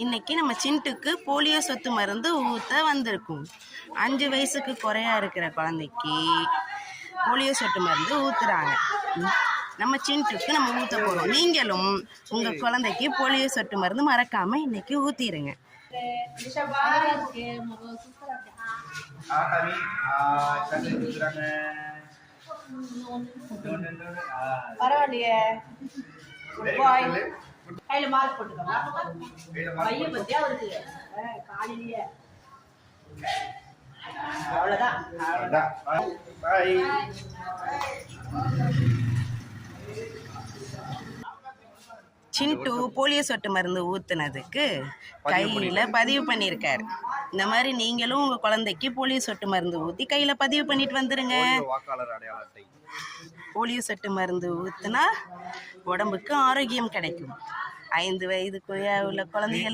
இன்னைக்கு நம்ம சிண்டுக்கு போலியோ சொட்டு மருந்து ஊற்ற வந்திருக்கும். 5 வயசுக்கு குறையா இருக்கிற குழந்தைக்கு போலியோ சொட்டு மருந்து ஊற்றுறாங்க. நம்ம சிண்டுக்கு நம்ம ஊற்ற போகிறோம். நீங்களும் உங்கள் குழந்தைக்கு போலியோ சொட்டு மருந்து மறக்காமல் இன்னைக்கு ஊற்றிடுங்க. பரவாயில்லையே, கையில மார்க் போட்டுக்கோங்க. பைய பத்தியா அவருக்கு காலையிலேயே அவ்வளவுதான். சிண்டு போலியோ சொட்டு மருந்து ஊற்றுனதுக்கு கையில் பதிவு பண்ணியிருக்காரு. இந்த மாதிரி நீங்களும் உங்கள் குழந்தைக்கு போலியோ சொட்டு மருந்து ஊற்றி கையில் பதிவு பண்ணிட்டு வந்துடுங்க. போலியோ சொட்டு மருந்து ஊற்றினா உடம்புக்கு ஆரோக்கியம் கிடைக்கும். 5 வயதுக்குள்ள உள்ள குழந்தைகளுக்கு